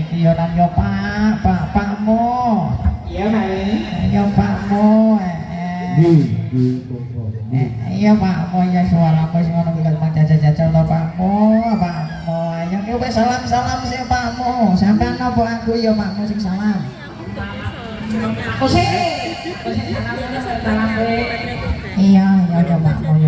iki yo nang yo pakmu. Iya, Pak. Yo pakmu. Iya pakmu ya suaramu wis ngono kuwi kok jajal-jajal to pakmu. Ayo ki wis salam-salam sing pakmu. Sampeyan napa aku ya pakmu sing salam. Kose salam kowe. Iya, ya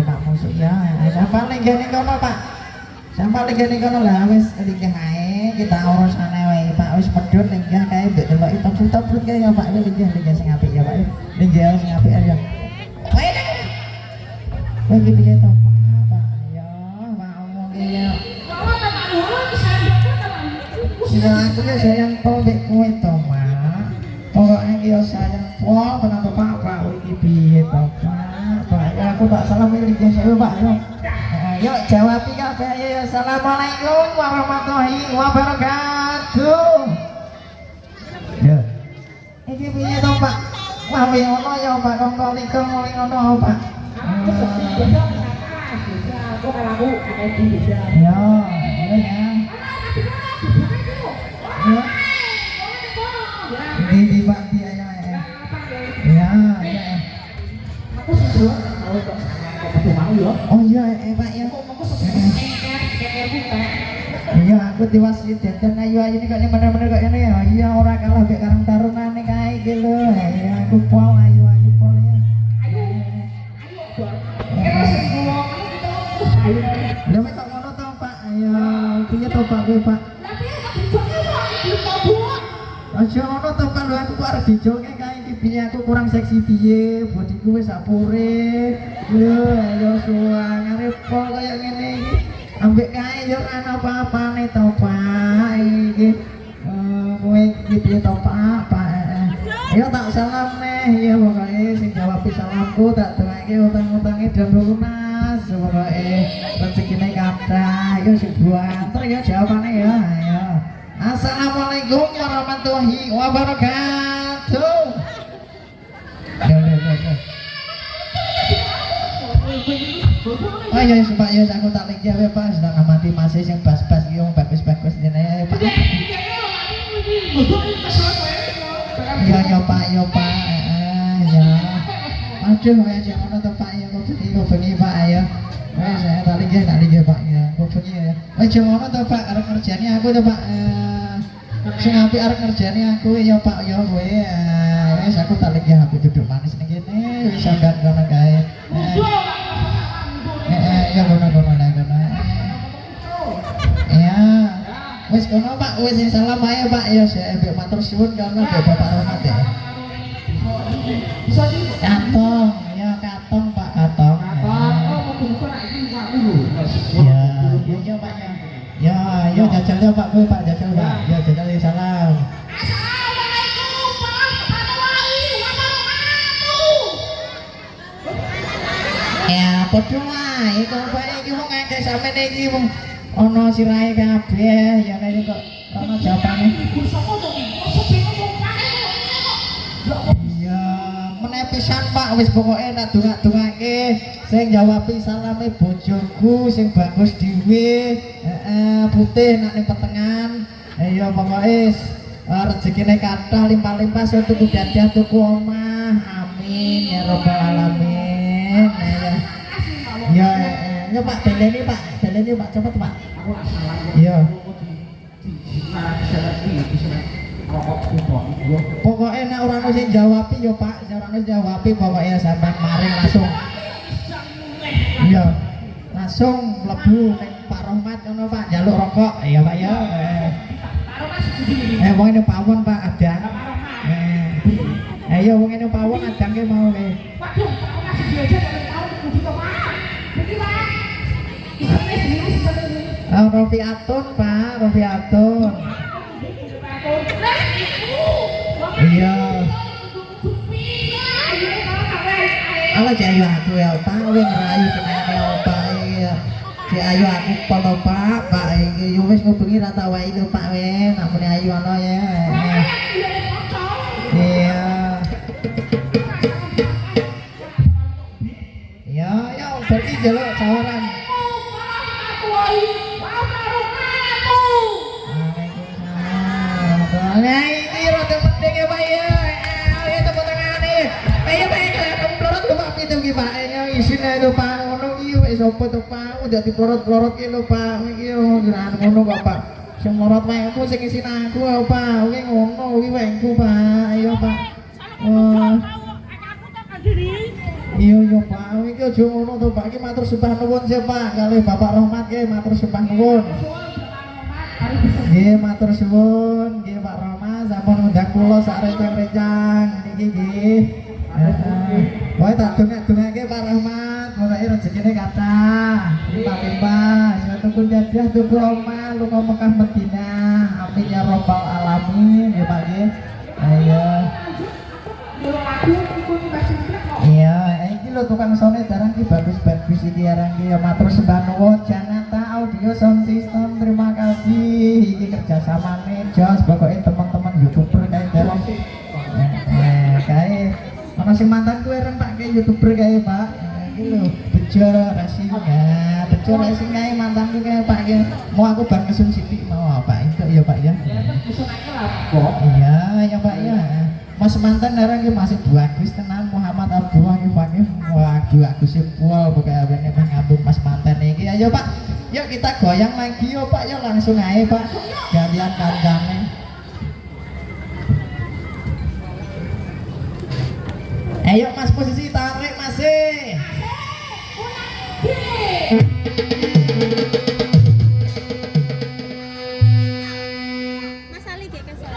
pakmu sik ya. Sampeyan ning kene kono, Pak. Sampeyan ning kene kono lah wis linggih ae kita urusane wae, Pak. Wis medhot linggih kae mbek deloki tobrut-tobrut kae ya, Pak. Linggih sing apik ya, Pak. Linggih sing apik ya. Wae nek. Kowe iki piye to, Pak? Ya, pakmu ki ya. Sila aku ya sayang pol mbek kowe to, Mak. Pokoknya ya sayang pol tenan to, Pak. Iki piye to, Pak? Ya aku tak salam iki saya, Pak. Yuk jawab kabeh ya. Assalamualaikum warahmatullahi wabarakatuh. Ya. Iki piye to, Pak? Wah, piye ono ya, Pak. Kok liko ngono, Pak. Aku kalau ada di desa. Ya, ya. Ya. Di Pak dia ya. Ya, ya. Aku sudah tahu kok sama mau ya. Oh iya, Pak ya. Iya, aku diwasi jajan ayu-ayu ini kayaknya bener-bener kayaknya ya. Iya, ora kalah mbek Karang Tarunane kae iki lho. Ya, aku pol ayu-ayu pol ya. Ayo, Bor. Terus ngomong ayo. Lha kok ngono to, Pak? Ayo, piye to, Pak, kowe, Pak? Aja ngono to, Pak. Lho aku kok arep dijoke kae iki piye aku kurang seksi piye? Bodiku wis sapure. Lho, ayo suwangane pol kaya ngene iki. Ambek kae yo ana apa-apane to, Pak. Iki kowe iki piye to, Pak? Ayo tak salam neh ya pokoke sing jawab salamku tak dongake utang-utange dan lunas pokoke rezekine kathah yo sing buanter ya jawabane ya. Ayo. Assalamualaikum warahmatullahi wabarakatuh. Ya. Oh ya Pak ya aku tak lagi ya Pak sedang amati masih sing bas-bas iki wong bagus-bagus dene Pak. Ya Pak ya. Aduh ya jangan ngono to Pak ya kok bengi Pak ya. Saya tak lagi Pak ya. Kok bengi ya. Jangan ngono to Pak arep kerjane aku to Pak. Sing apik arep kerjane aku ya Pak ya kowe. Wis aku tak lagi HP duduk manis ning kene wis sampean kono kae. Ya kono. Ya. Wis kono Pak, wis salam ae Pak ya saya mbek matur suwun kono mbek Bapak Rahmat ya. Katong, ya katong Pak katong. Ya Pak ya. Ya jajal Pak kowe Pak jajal Pak. Ya jajal salam. Assalamualaikum warahmatullahi wabarakatuh. Ya padha wae kok Pak iki wong akeh sampeyan iki wong ana sirahe kabeh ya nek kok ana jawabane. Iya, meneh pisan Pak wis pokoke nak dongak-dongake sing jawabi salame bojoku sing bagus dhewe, putih nak ning petengan. Ya pokoke rezekine kathah limpah-limpah sing tuku dadah tuku omah. Amin ya rabbal alamin. Ya. Ya Pak, dalene Pak cepet Pak. Iya. Pokoknya nek ora ono sing jawabi ya Pak, ora ono jawabi pokoknya sampean maring langsung. Iya. Langsung mlebu ning Pak Rahmat ngono Pak, njaluk rokok. Iya Pak ya. Wong ini pawon Pak adang. Ayo wong ini pawon adang ki mau kae. Waduh, aku masih belajar dari tahun kudu to Pak. Iki Pak. Rofiatun Pak, Rofiatun. Iya. Ala ayu aku ya Pak, kowe ngerayu senenge opa iki. Cek ayu aku polo Pak, iki wis ngubengi ra tak wae lho Pak we, namune ayu ana ya. Iya. Ya, berarti jaluk tawaran. lho Pak ngono iki wis sapa to Pak dadi porot-porot ki lho Pak iki ora ngono kok Pak sing morot wekmu sing isin aku lho Pak kuwi ngono kuwi wekku Pak ayo Pak oh iya iya Pak iki aja ngono to Pak iki matur sembah nuwun sih Pak kalih Bapak Rahmat ki matur sembah nuwun nggih matur suwun nggih Pak Rahmat sampun ngundang kula sak rencang-rencang niki nggih wae tak dongak-dongake Pak Rahmat mulai rezekine kathah limpah-limpah tuku jadah tuku omah lunga Mekah Madinah amin ya rabbal alamin nggih Pak nggih ayo iya iki lho tukang sone darang ki bagus-bagus iki arang ki matur sembah nuwun Janata Audio Sound System terima kasih iki kerjasamane jos pokoke teman-teman YouTuber kae darang kae ana sing mantan kuwi reng Pak kae YouTuber kae Pak iki lho Bejo Racing ya Bejo Racing kae mantanku kae Pak ya mau aku bar ngesun sithik mau Pak itu ya Pak ya iya ya Pak ya Mas mantan darang ki masih bagus tenan Muhammad Abdullah ki Pak waduh aku simpul pokoke awene ngambung Mas mantan iki ayo Pak yuk kita goyang lagi yuk Pak yuk langsung ae Pak gantian kancane ayo Mas posisi tarik masih Mas Ali gak kesel.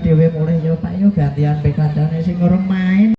dhewe mulih yo Pak yo gantian pe kancane sing urung main.